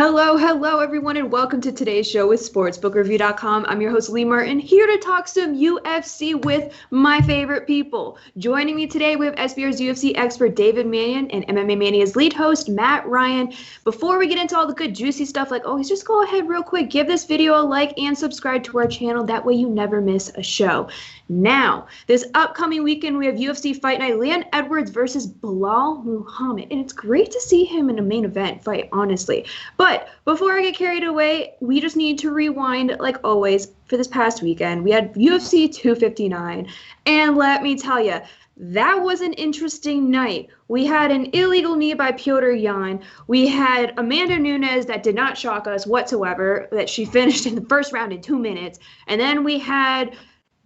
Hello, everyone, and welcome to today's show with SportsbookReview.com. I'm your host, Lee Martin, here to talk some UFC with my favorite people. Joining me today, we have SBR's UFC expert, David Manyun, and MMA Mania's lead host, Matt Ryan. Before we get into all the good, juicy stuff like always, just go ahead real quick, give this video a like and subscribe to our channel. That way you never miss a show. Now, this upcoming weekend, we have UFC Fight Night, Leon Edwards versus Belal Muhammad, and it's great to see him in a main event fight, honestly. But before I get carried away, we just need to rewind, like always, for this past weekend. We had UFC 259, and let me tell you, that was an interesting night. We had an illegal knee by Petr Yan. We had Amanda Nunes that did not shock us whatsoever, that she finished in the first round in 2 minutes. And then we had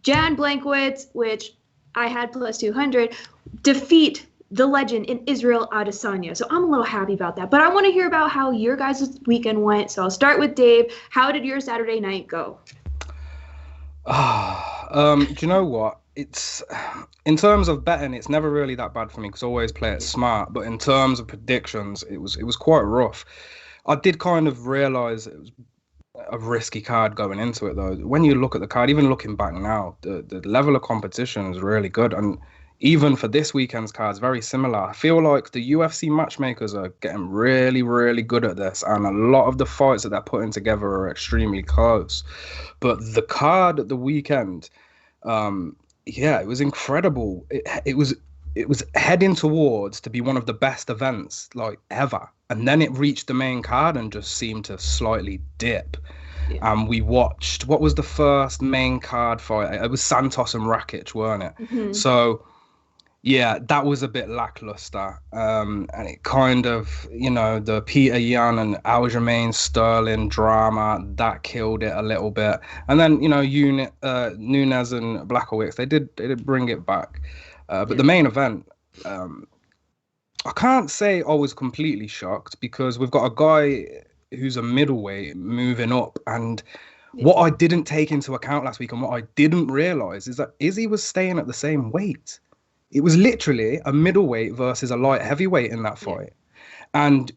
Jan Blachowicz, which I had plus 200, defeat the legend in Israel Adesanya. So I'm a little happy about that. But I want to hear about how your guys' weekend went. So I'll start with Dave. How did your Saturday night go? Do you know what? It's in terms of betting, it's never really that bad for me because I always play it smart. But in terms of predictions, it was quite rough. I did kind of realize it was a risky card going into it, though. When you look at the card, even looking back now, the level of competition is really good. And even for this weekend's cards, very similar. I feel like the UFC matchmakers are getting really, really good at this, and a lot of the fights that they're putting together are extremely close. But the card at the weekend, it was incredible. It was heading towards to be one of the best events like ever, and then it reached the main card and just seemed to slightly dip. And we watched, what was the first main card fight? It was Santos and Rakic, weren't it? Mm-hmm. So yeah, that was a bit lackluster. And it kind of, the Petr Yan and Aljamain Sterling drama, that killed it a little bit. And then, Nunes and Blachowicz, they did bring it back. But the main event, I can't say I was completely shocked because we've got a guy who's a middleweight moving up. And what I didn't take into account last week and what I didn't realize is that Izzy was staying at the same weight. It was literally a middleweight versus a light heavyweight in that fight. And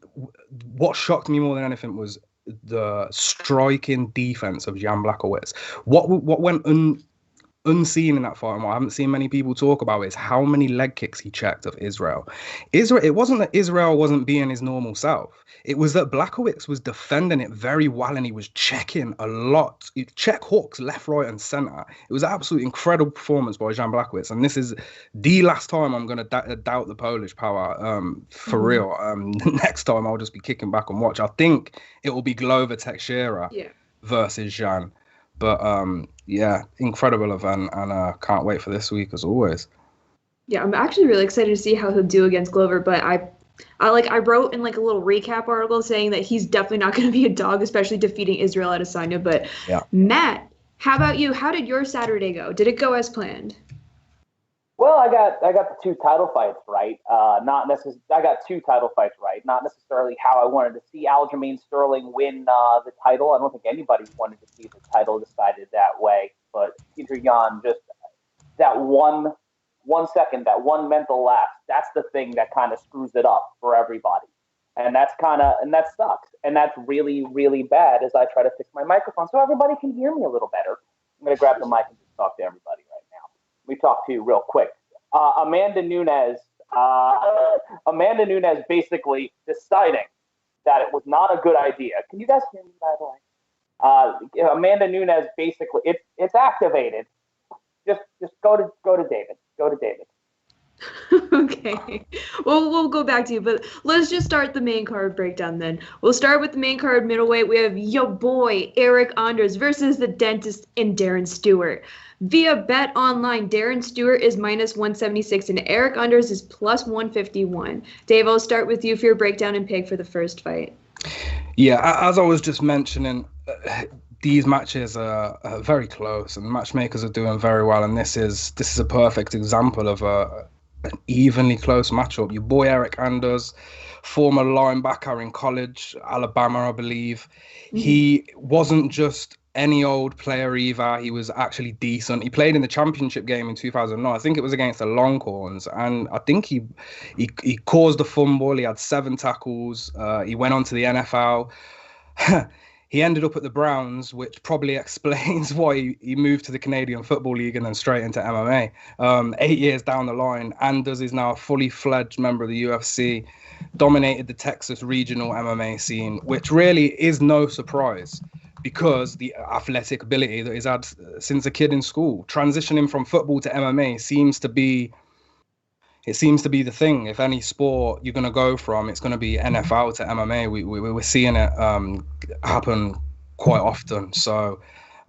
what shocked me more than anything was the striking defense of Jan Blachowicz. What went unseen in that fight, and what I haven't seen many people talk about, is how many leg kicks he checked of Israel. It wasn't that Israel wasn't being his normal self. It was that Blachowicz was defending it very well, and he was checking a lot. He checked hooks left, right, and center. It was an absolutely incredible performance by Jan Blachowicz, and this is the last time I'm going to doubt the Polish power for real. Next time I'll just be kicking back and watch. I think it will be Glover Teixeira versus Jan. But incredible event, and can't wait for this week as always. Yeah, I'm actually really excited to see how he'll do against Glover. But I wrote in like a little recap article saying that he's definitely not going to be a dog, especially defeating Israel Adesanya. But Matt, how about you? How did your Saturday go? Did it go as planned? Well, I got the two title fights right. I got two title fights right. Not necessarily how I wanted to see Aljamain Sterling win the title. I don't think anybody wanted to see the title decided that way. But Petr Yan, just that 1 second, that one mental lapse, that's the thing that kind of screws it up for everybody. And that sucks. And that's really, really bad as I try to fix my microphone so everybody can hear me a little better. I'm going to grab the mic and just talk to everybody right now. Let me talk to you real quick. Amanda Nunes basically deciding that it was not a good idea. Can you guys hear me, by the way? Amanda Nunes basically, it's activated. Just go to David. Go to David. Okay. Well, we'll go back to you, but let's just start the main card breakdown then. We'll start with the main card middleweight. We have your boy, Eryk versus the dentist and Darren Stewart. Via Bet Online, Darren Stewart is minus 176 and Eryk is plus 151. Dave, I'll start with you for your breakdown and pick for the first fight. Yeah, as I was just mentioning, these matches are very close and matchmakers are doing very well, and this is a perfect example of an evenly close matchup. Your boy Eryk Anders, former linebacker in college, Alabama, I believe. Mm-hmm. He wasn't just any old player either. He was actually decent. He played in the championship game in 2009. I think it was against the Longhorns, and I think he caused a fumble. He had 7 tackles. He went on to the NFL. he ended up at the Browns, which probably explains why he moved to the Canadian Football League and then straight into MMA. 8 years down the line, Anders is now a fully fledged member of the UFC, dominated the Texas regional MMA scene, which really is no surprise because the athletic ability that he's had since a kid in school. Transitioning from football to MMA seems to be the thing. If any sport you're going to go from, it's going to be NFL to MMA. We're seeing it happen quite often. So,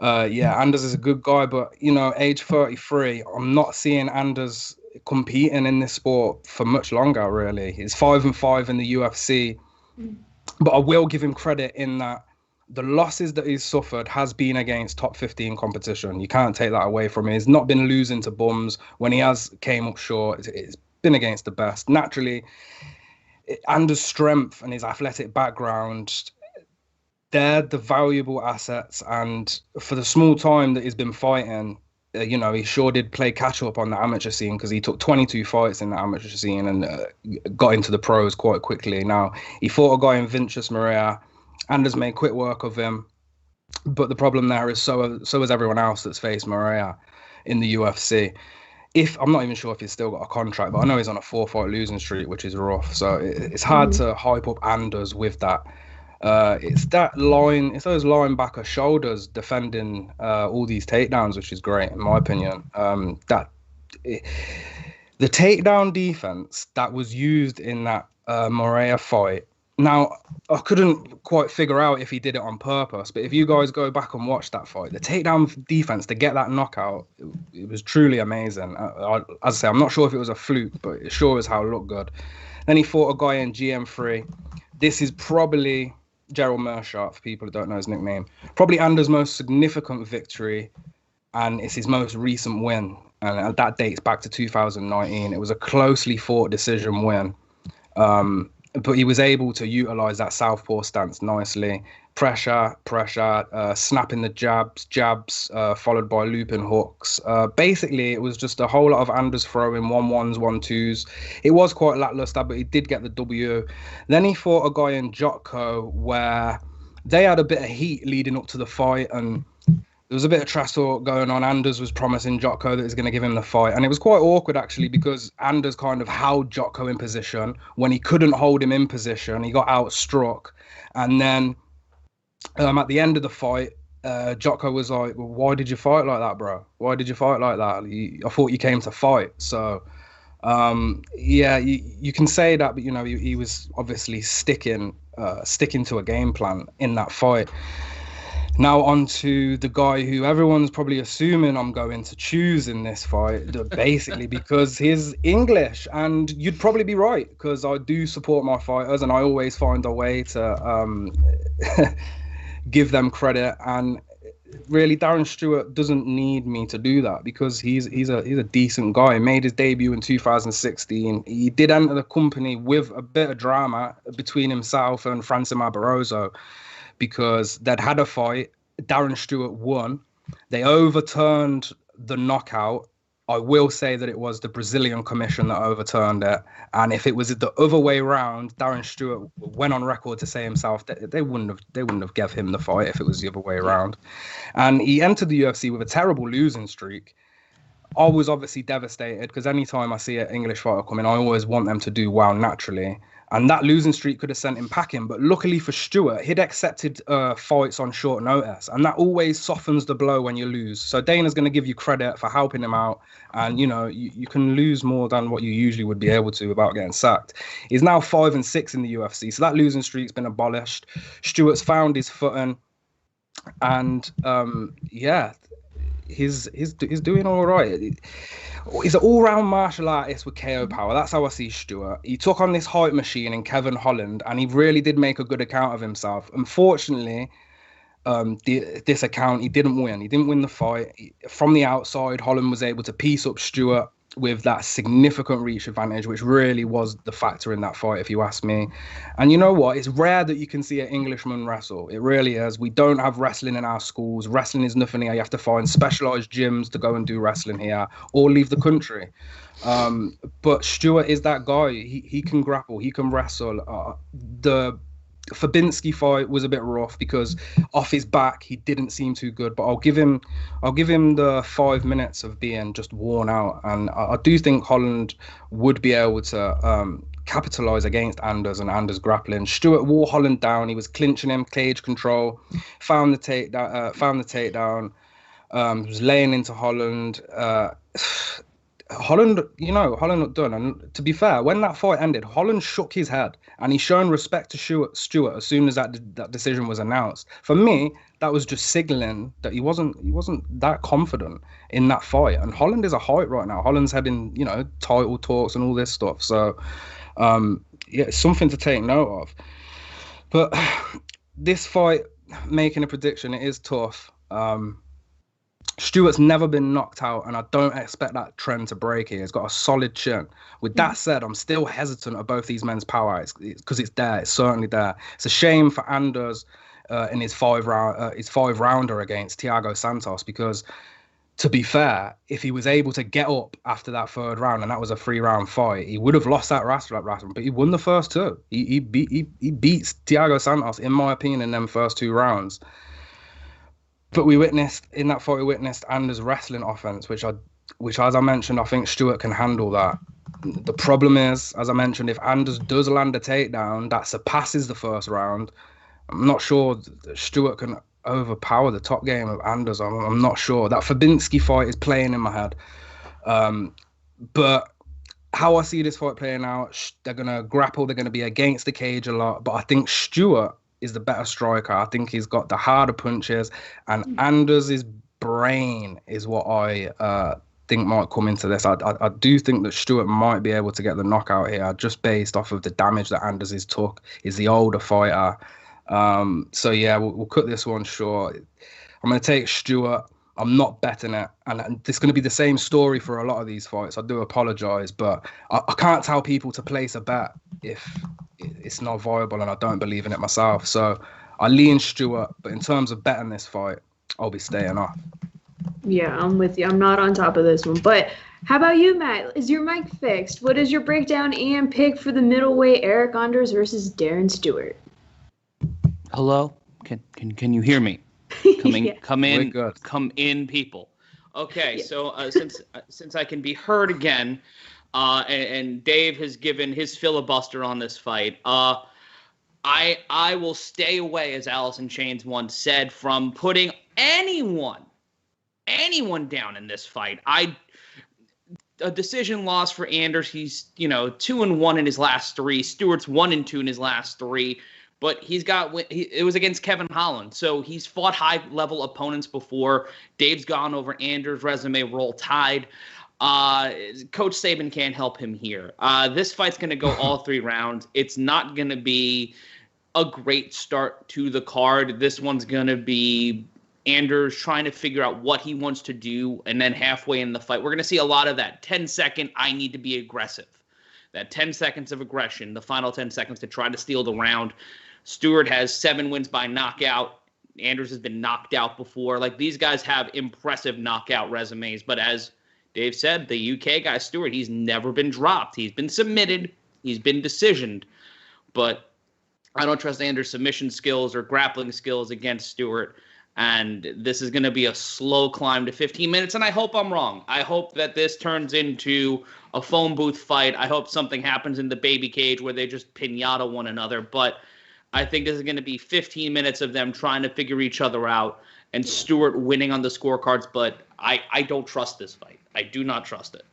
Anders is a good guy, but, age 33, I'm not seeing Anders competing in this sport for much longer, really. He's 5-5 in the UFC, but I will give him credit in that the losses that he's suffered has been against top 15 competition. You can't take that away from him. He's not been losing to bums. When he has came up short, it's been against the best. Naturally, Anders' strength and his athletic background, they're the valuable assets. And for the small time that he's been fighting, he sure did play catch up on the amateur scene, because he took 22 fights in the amateur scene and got into the pros quite quickly. Now, he fought a guy in Vincius Maria. Anders made quick work of him. But the problem there is so is everyone else that's faced Maria in the UFC. I'm not even sure if he's still got a contract, but I know he's on a 4-fight losing streak, which is rough. So it's hard to hype up Anders with that. It's those linebacker shoulders defending all these takedowns, which is great in my opinion. The takedown defense that was used in that Morea fight. Now, I couldn't quite figure out if he did it on purpose, but if you guys go back and watch that fight, the takedown defense to get that knockout, it was truly amazing. As I say, I'm not sure if it was a fluke, but it sure as hell looked good. Then he fought a guy in GM3. This is probably Gerald Mershaw, for people who don't know his nickname. Probably Anders' most significant victory, and it's his most recent win. And that dates back to 2019. It was a closely fought decision win. But he was able to utilize that southpaw stance nicely. Pressure, snapping the jabs, followed by looping hooks. Basically, it was just a whole lot of Anders throwing 1-1s, 1-2s. It was quite lackluster, but he did get the W. Then he fought a guy in Jotko where they had a bit of heat leading up to the fight, and there was a bit of trash talk going on. Anders was promising Jotko that he's going to give him the fight. And it was quite awkward, actually, because Anders kind of held Jotko in position. When he couldn't hold him in position, he got outstruck. And then at the end of the fight, Jotko was like, well, why did you fight like that, bro? Why did you fight like that? I thought you came to fight. So, you can say that, but, he was obviously sticking to a game plan in that fight. Now on to the guy who everyone's probably assuming I'm going to choose in this fight, basically because he's English, and you'd probably be right, because I do support my fighters and I always find a way to give them credit. And really, Darren Stewart doesn't need me to do that, because he's a decent guy. He made his debut in 2016. He did enter the company with a bit of drama between himself and Francimar Barroso, because they'd had a fight. Darren Stewart won. They overturned the knockout. I will say that it was the Brazilian commission that overturned it. And if it was the other way around, Darren Stewart went on record to say himself that they wouldn't have gave him the fight if it was the other way around. And he entered the UFC with a terrible losing streak. I was obviously devastated, because anytime I see an English fighter come in, I always want them to do well naturally. And that losing streak could have sent him packing. But luckily for Stewart, he'd accepted fights on short notice. And that always softens the blow when you lose. So Dana's going to give you credit for helping him out. And, you can lose more than what you usually would be able to without getting sacked. He's now 5-6 in the UFC. So that losing streak's been abolished. Stewart's found his footing. And, he's doing all right. He's an all-round martial artist with KO power. That's how I see Stewart. He took on this hype machine in Kevin Holland, and he really did make a good account of himself. Unfortunately, this account, he didn't win. He didn't win the fight. From the outside, Holland was able to piece up Stewart with that significant reach advantage, which really was the factor in that fight, if you ask me. And you know what? It's rare that you can see an Englishman wrestle. It really is. We don't have wrestling in our schools. Wrestling is nothing here. You have to find specialized gyms to go and do wrestling here, or leave the country. But Stewart is that guy. He can grapple. He can wrestle. Fabinski fight was a bit rough because off his back he didn't seem too good, but I'll give him the 5 minutes of being just worn out, and I do think Holland would be able to capitalize against Anders and Anders grappling. Stewart wore Holland down. He was clinching him, cage control, found the takedown, was laying into Holland. Holland looked done. And to be fair, when that fight ended, Holland shook his head and he shown respect to Stewart as soon as that decision was announced. For me, that was just signaling that he wasn't that confident in that fight. And Holland is a height right now. Holland's having, title talks and all this stuff. So, it's something to take note of. But this fight, making a prediction, it is tough. Stewart's never been knocked out, and I don't expect that trend to break here. He's got a solid chin. With that said, I'm still hesitant of both these men's power because it's there. It's certainly there. It's a shame for Anders in his five rounder against Thiago Santos, because, to be fair, if he was able to get up after that third round, and that was a 3-round fight, he would have lost that round, but he won the first two. He beats Thiago Santos, in my opinion, in them first 2 rounds. But we witnessed Anders' wrestling offense, which, as I mentioned, I think Stewart can handle that. The problem is, as I mentioned, if Anders does land a takedown that surpasses the first round, I'm not sure Stewart can overpower the top game of Anders. I'm not sure. That Fabinski fight is playing in my head. But how I see this fight playing out, they're going to grapple, they're going to be against the cage a lot, but I think Stewart is the better striker. I think he's got the harder punches, and Anders' brain is what I think might come into this. I do think that Stewart might be able to get the knockout here, just based off of the damage that Anders has took. He's the older fighter. So yeah, we'll cut this one short. I'm going to take Stewart. I'm not betting it, and it's going to be the same story for a lot of these fights. I do apologize, but I can't tell people to place a bet if it's not viable, and I don't believe in it myself. So I lean Stewart, but in terms of betting this fight, I'll be staying off. Yeah, I'm with you. I'm not on top of this one. But how about you, Matt? Is your mic fixed? What is your breakdown and pick for the middleweight Eryk Anders versus Darren Stewart? Hello? Can you hear me? Come in, people. Okay, yeah. So since I can be heard again, and Dave has given his filibuster on this fight, I will stay away, as Alice in Chains once said, from putting anyone down in this fight. A decision loss for Anders. He's 2-1 in his last 3. Stewart's 1-2 in his last 3. But it was against Kevin Holland. So he's fought high-level opponents before. Dave's gone over Anders' resume, roll tide. Coach Saban can't help him here. This fight's going to go all 3 rounds. It's not going to be a great start to the card. This one's going to be Anders trying to figure out what he wants to do, and then halfway in the fight, we're going to see a lot of that 10-second, I need to be aggressive. That 10 seconds of aggression, the final 10 seconds to try to steal the round. Stewart has 7 wins by knockout. Anders has been knocked out before. Like, these guys have impressive knockout resumes. But as Dave said, the UK guy, Stewart, he's never been dropped. He's been submitted. He's been decisioned. But I don't trust Anders' submission skills or grappling skills against Stewart. And this is going to be a slow climb to 15 minutes. And I hope I'm wrong. I hope that this turns into a phone booth fight. I hope something happens in the baby cage where they just pinata one another. But I think this is going to be 15 minutes of them trying to figure each other out and Stewart winning on the scorecards. But I don't trust this fight. I do not trust it.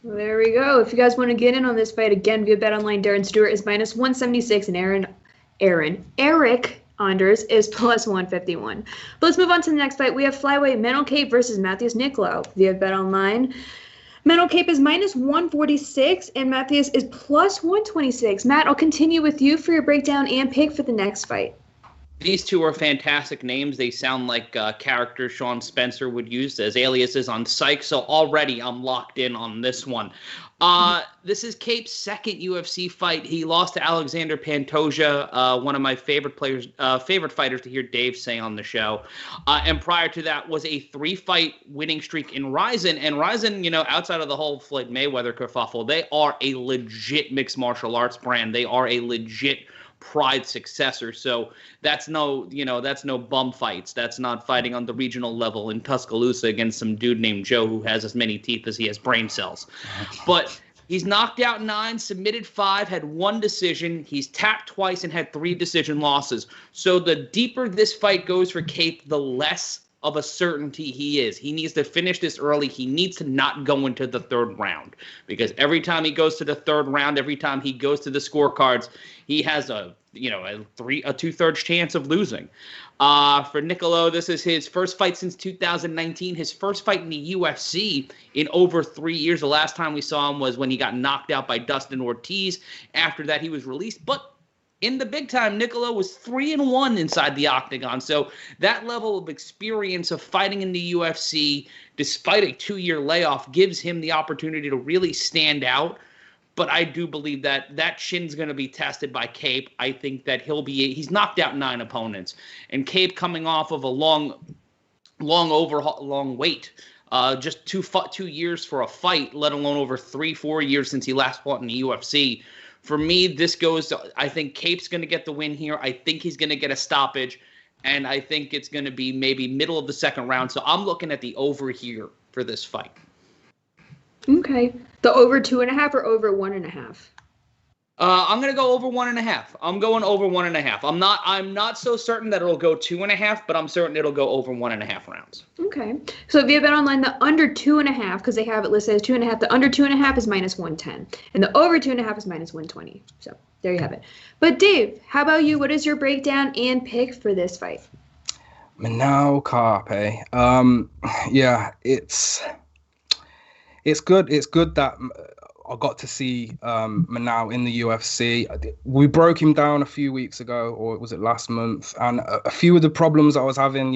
Well, there we go. If you guys want to get in on this fight again via BetOnline, Darren Stewart is -176 and Eryk Anders is +151. But let's move on to the next fight. We have flyweight Manel Kape versus Matheus Nicolau via BetOnline. Manel Kape is -146 and Matheus is +126. Matt, I'll continue with you for your breakdown and pick for the next fight. These two are fantastic names. They sound like characters Sean Spencer would use as aliases on Psych, so already I'm locked in on this one. This is Kape's second UFC fight. He lost to Alexander Pantoja, one of my favorite fighters to hear Dave say on the show. And prior to that was a 3-fight winning streak in Rizin. And Rizin, outside of the whole Floyd Mayweather kerfuffle, they are a legit mixed martial arts brand. They are a legit Pride successor. So that's no bum fights. That's not fighting on the regional level in Tuscaloosa against some dude named Joe who has as many teeth as he has brain cells. But he's knocked out 9, submitted 5, had 1 decision. He's tapped twice and had 3 decision losses. So the deeper this fight goes for Kape, the less of a certainty he is. He needs to finish this early. He needs to not go into the 3rd round, because every time he goes to the 3rd round, every time he goes to the scorecards, he has a 2/3 chance of losing. For Nicolau, this is his first fight since 2019, his first fight in the UFC in over 3 years. The last time we saw him was when he got knocked out by Dustin Ortiz. After that, he was released. But in the big time, Nicolau was 3-1 inside the octagon. So that level of experience of fighting in the UFC, despite a 2-year layoff, gives him the opportunity to really stand out. But I do believe that chin's going to be tested by Kape. I think that he's knocked out 9 opponents. And Kape, coming off of a long wait, just 2 years for a fight, let alone over 3-4 years since he last fought in the UFC. For me, I think Kape's going to get the win here. I think he's going to get a stoppage, and I think it's going to be maybe middle of the 2nd round. So I'm looking at the over here for this fight. Okay. The over 2.5 or over 1.5? I'm going to go over 1.5. I'm going over 1.5. I'm not so certain that it'll go 2.5, but I'm certain it'll go over 1.5 rounds. Okay. So if you have bet online, the under 2.5, because they have it listed as 2.5, the under 2.5 is -110, and the over 2.5 is -120. So there you have it. But Dave, how about you? What is your breakdown and pick for this fight? Manel Kape. Yeah, it's good. It's good that I got to see Manel in the UFC. We broke him down a few weeks ago, or was it last month? And a few of the problems I was having,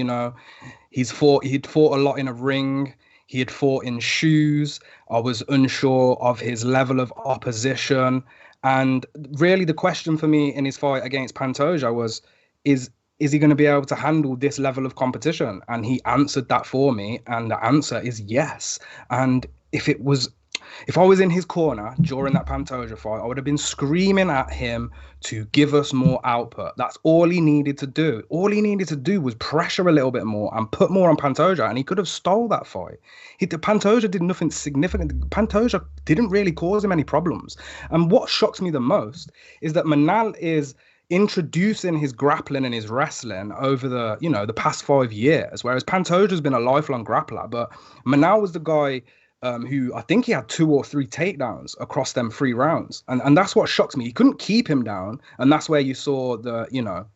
he'd fought a lot in a ring. He had fought in shoes. I was unsure of his level of opposition. And really the question for me in his fight against Pantoja was, is he going to be able to handle this level of competition? And he answered that for me. And the answer is yes. And if I was in his corner during that Pantoja fight, I would have been screaming at him to give us more output. That's all he needed to do. All he needed to do was pressure a little bit more and put more on Pantoja, and he could have stole that fight. Pantoja did nothing significant. Pantoja didn't really cause him any problems. And what shocks me the most is that Manel is introducing his grappling and his wrestling over the past 5 years, whereas Pantoja's been a lifelong grappler. But Manel was the guy who I think he had 2 or 3 takedowns across them 3 rounds. And that's what shocks me. He couldn't keep him down. And that's where you saw the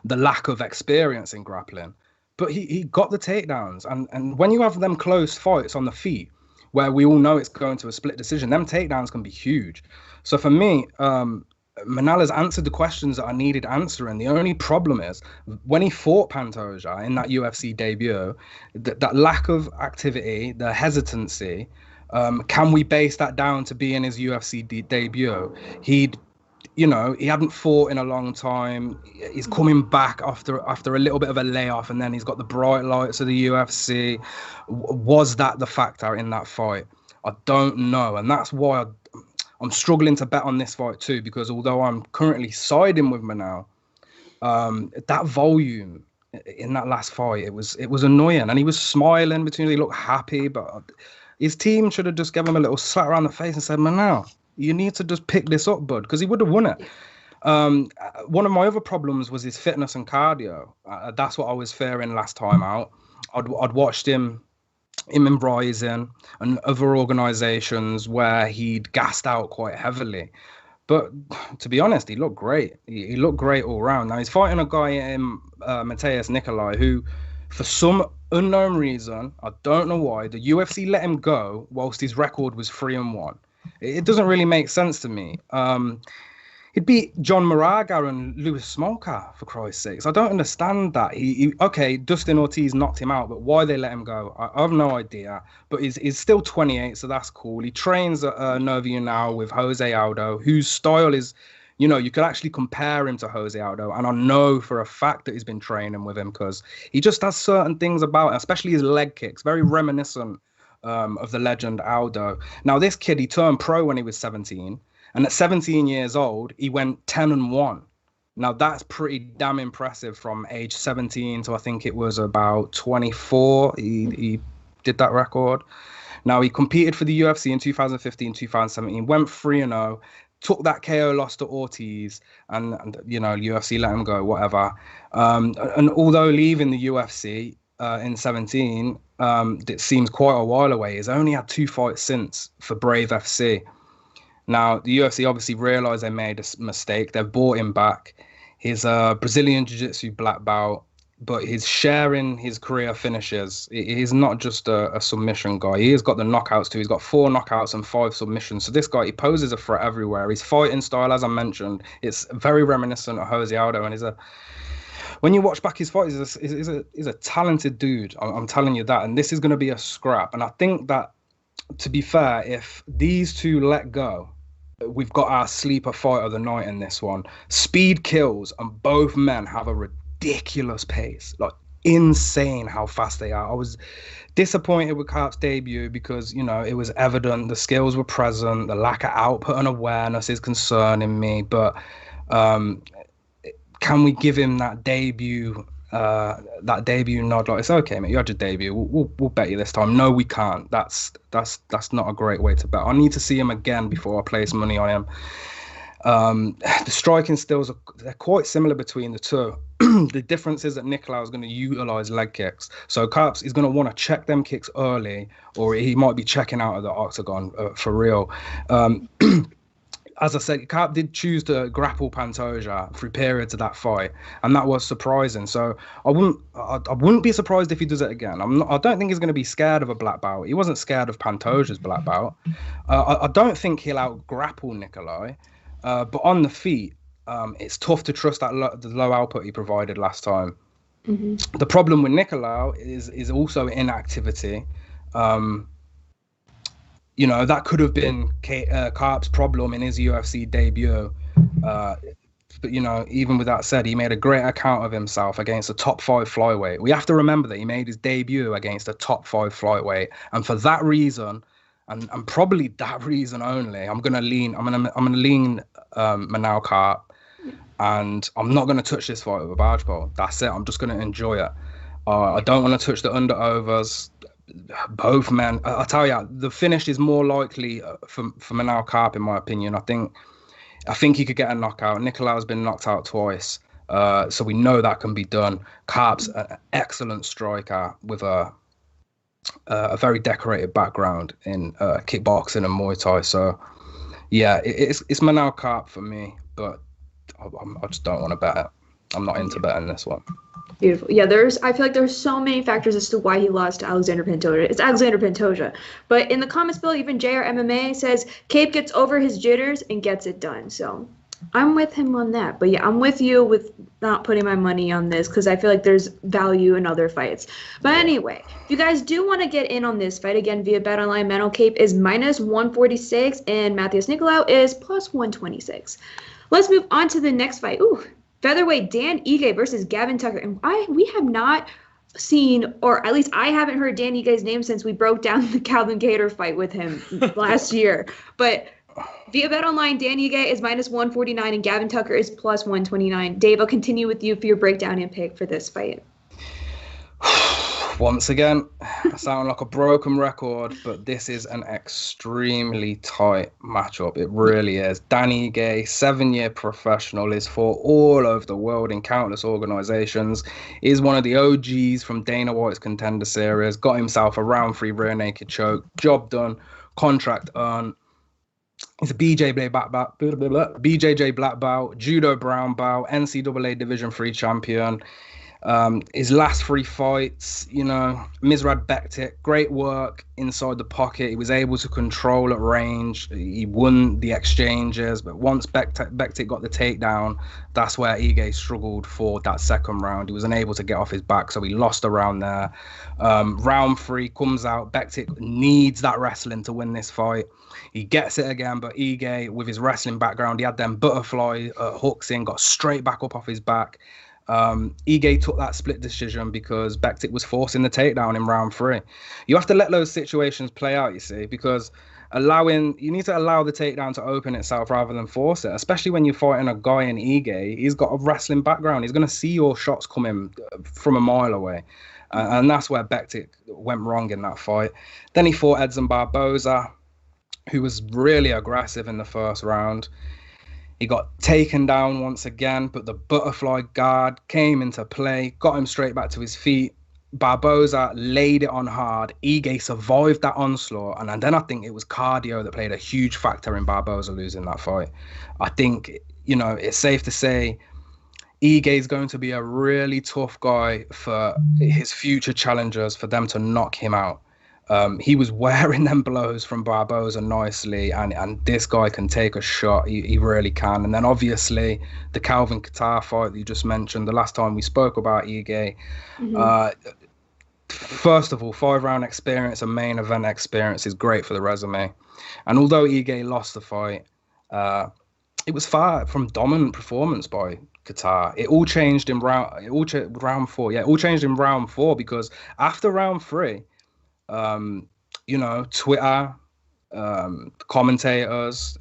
lack of experience in grappling. But he got the takedowns. And when you have them close fights on the feet, where we all know it's going to a split decision, them takedowns can be huge. So for me, Manel has answered the questions that I needed answering. The only problem is when he fought Pantoja in that UFC debut, that lack of activity, the hesitancy, can we base that down to being his UFC debut? He hadn't fought in a long time. He's coming back after a little bit of a layoff, and then he's got the bright lights of the UFC. Was that the factor in that fight? I don't know, and that's why I'm struggling to bet on this fight too, because although I'm currently siding with Manel, that volume in that last fight, it was annoying. And he was smiling between, he looked happy, but his team should have just given him a little slap around the face and said, Manel, you need to just pick this up, bud, because he would have won it. One of my other problems was his fitness and cardio. That's what I was fearing last time out. I'd watched him in Rising and other organizations where he'd gassed out quite heavily. But to be honest, he looked great. He looked great all round. Now he's fighting a guy in Matheus Nicolau who, for some unknown reason, I don't know why, the UFC let him go whilst his record was 3-1. It doesn't really make sense to me. He'd beat John Moraga and Louis Smolka, for Christ's sakes. I don't understand that. Okay, Dustin Ortiz knocked him out, but why they let him go, I have no idea. But he's still 28, so that's cool. He trains at Novia now with Jose Aldo, whose style is, you could actually compare him to Jose Aldo. And I know for a fact that he's been training with him because he just has certain things about it, especially his leg kicks, very reminiscent of the legend Aldo. Now, this kid, he turned pro when he was 17. And at 17 years old, he went 10-1. Now, that's pretty damn impressive from age 17 to I think it was about 24. He did that record. Now, he competed for the UFC in 2015, 2017, went 3-0, took that KO loss to Ortiz, and you know, UFC let him go, whatever. And although leaving the UFC in 17, it seems quite a while away, he's only had 2 fights since for Brave FC. Now, the UFC obviously realised they made a mistake. They've brought him back. He's a Brazilian Jiu-Jitsu black belt, but he's sharing his career finishes. He's not just a submission guy. He has got the knockouts too. He's got 4 knockouts and 5 submissions. So this guy, he poses a threat everywhere. His fighting style, as I mentioned, it's very reminiscent of Jose Aldo. And when you watch back his fights, he's a talented dude. I'm telling you that. And this is going to be a scrap. And I think that, to be fair, if these two let go, we've got our sleeper fight of the night in this one. Speed kills, and both men have a ridiculous pace, like insane how fast they are. I was disappointed with Kape's debut because, you know, it was evident the skills were present, the lack of output and awareness is concerning me, but can we give him that debut nod? Like, it's okay, mate, you had your debut, we'll bet you this time. No, we can't. That's not a great way to bet. I need to see him again before I place money on him. The striking stills they're quite similar between the two. The difference is that Nicolau is going to utilize leg kicks, so Kape is going to want to check them kicks early, or he might be checking out of the octagon for real. As I said, Kape did choose to grapple Pantoja through periods of that fight, and that was surprising. So I wouldn't be surprised if he does it again. I don't think he's going to be scared of a black belt. He wasn't scared of Pantoja's black belt. I don't think he'll out grapple Nicolau, but on the feet, it's tough to trust the low output he provided last time. Mm-hmm. The problem with Nicolau is also inactivity. You know, that could have been Kape's problem in his UFC debut. But, you know, even with that said, he made a great account of himself against a top 5 flyweight. We have to remember that he made his debut against a top 5 flyweight. And for that reason, and probably that reason only, I'm gonna lean Manel Kape, and I'm not gonna touch this fight with a barge pole. That's it. I'm just gonna enjoy it. I don't want to touch the under overs. Both men, I tell you, the finish is more likely for Manel Kape, in my opinion. I think he could get a knockout. Nicolau's been knocked out twice, so we know that can be done. Kape's an excellent striker with a very decorated background in kickboxing and Muay Thai. So yeah, it's Manel Kape for me, but I just don't want to bet it. I'm not into betting this one. Beautiful. Yeah, I feel like there's so many factors as to why he lost to Alexander Pantoja. It's Alexander Pantoja. But in the comments below, even JR MMA says Kape gets over his jitters and gets it done. So I'm with him on that. But yeah, I'm with you with not putting my money on this because I feel like there's value in other fights. But anyway, if you guys do want to get in on this fight, again, via BetOnline, Manel Kape is -146 and Matheus Nicolau is +126. Let's move on to the next fight. Ooh. Featherweight Dan Ige versus Gavin Tucker. And we have not seen, or at least I haven't heard Dan Ige's name since we broke down the Calvin Kattar fight with him last year. But via BetOnline, Dan Ige is -149 and Gavin Tucker is +129. Dave, I'll continue with you for your breakdown and pick for this fight. Once again, I sound like a broken record, but this is an extremely tight matchup. It really is. Dan Ige, 7-year professional, is fought all over the world in countless organizations. Is one of the OGs from Dana White's Contender Series. Got himself a round 3 rear naked choke. Job done. Contract earned. He's a BJJ black belt, judo brown belt, NCAA Division 3 champion. His last 3 fights, you know, Misrad Bektik, great work inside the pocket. He was able to control at range. He won the exchanges, but once Bektik got the takedown, that's where Ige struggled for that second round. He was unable to get off his back, so he lost a round there. Round 3 comes out. Bektik needs that wrestling to win this fight. He gets it again, but Ige, with his wrestling background, he had them butterfly hooks in, got straight back up off his back. Ige took that split decision because Bektic was forcing the takedown in round 3. You have to let those situations play out, you see, because you need to allow the takedown to open itself rather than force it, especially when you're fighting a guy in Ige. He's got a wrestling background. He's going to see your shots coming from a mile away. And that's where Bektic went wrong in that fight. Then he fought Edson Barboza, who was really aggressive in the first round. He got taken down once again, but the butterfly guard came into play, got him straight back to his feet. Barboza laid it on hard. Ige survived that onslaught. And then I think it was cardio that played a huge factor in Barboza losing that fight. I think, it's safe to say Ige is going to be a really tough guy for his future challengers, for them to knock him out. He was wearing them blows from Barboza nicely, and this guy can take a shot. He really can. And then obviously the Calvin Kattar fight that you just mentioned, the last time we spoke about Ige. First of all, 5-round experience, a main event experience is great for the resume. And although Ige lost the fight, it was far from dominant performance by Kattar. It all changed in round 4. Yeah, it all changed in round 4 because after round 3, Twitter, commentators,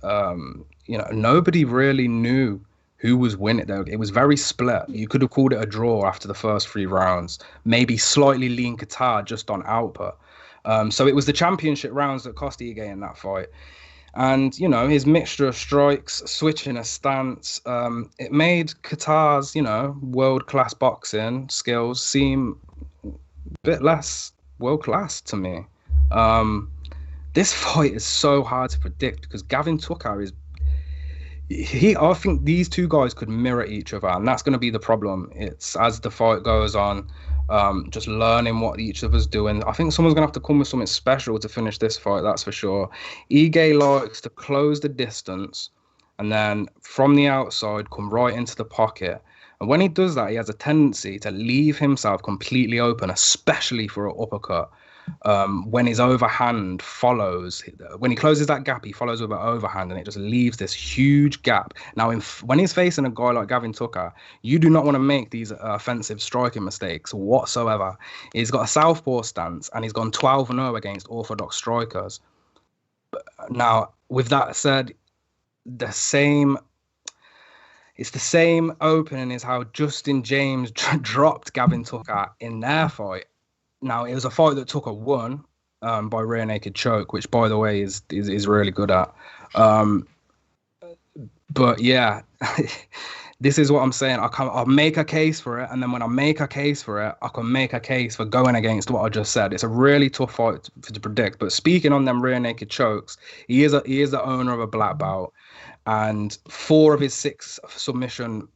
nobody really knew who was winning. It was very split. You could have called it a draw after the first 3 rounds, maybe slightly lean Kattar just on output. So it was the championship rounds that cost Ige in that fight. And, his mixture of strikes, switching a stance, it made Kattar's, world-class boxing skills seem a bit less world-class to me. This fight is so hard to predict because Gavin Tucker I think these two guys could mirror each other, and that's going to be the problem. It's as the fight goes on, just learning what each of us doing. I think someone's going to have to come with something special to finish this fight, that's for sure. Ige likes to close the distance and then from the outside come right into the pocket. And when he does that, he has a tendency to leave himself completely open, especially for an uppercut. When his overhand follows, when he closes that gap, he follows with an overhand, and it just leaves this huge gap. Now, when he's facing a guy like Gavin Tucker, you do not want to make these offensive striking mistakes whatsoever. He's got a southpaw stance, and he's gone 12-0 against orthodox strikers. Now, with that said, it's the same opening as how Justin James dropped Gavin Tucker in their fight. Now, it was a fight that Tucker won by rear naked choke, which, by the way, is really good at. But yeah, this is what I'm saying. I'll make a case for it, and then when I make a case for it, I can make a case for going against what I just said. It's a really tough fight to predict. But speaking on them rear naked chokes, he is the owner of a black belt, and 4 of his 6 submission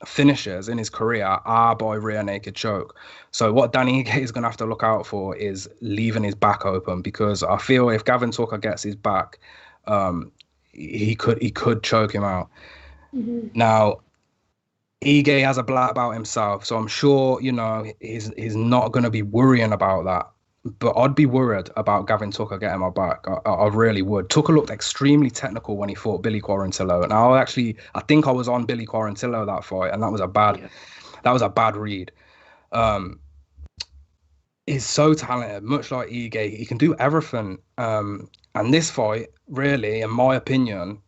finishes in his career are by rear naked choke. So what Danny Ige is going to have to look out for is leaving his back open, because I feel if Gavin Tucker gets his back, he could choke him out. Now, Ige has a black belt himself, so I'm sure he's not going to be worrying about that. But I'd be worried about Gavin Tucker getting my back. I really would. Tucker looked extremely technical when he fought Billy Quarantillo. Now, I think I was on Billy Quarantillo that fight, and that was a bad read. He's so talented, much like Ige. He can do everything. And this fight, really, in my opinion,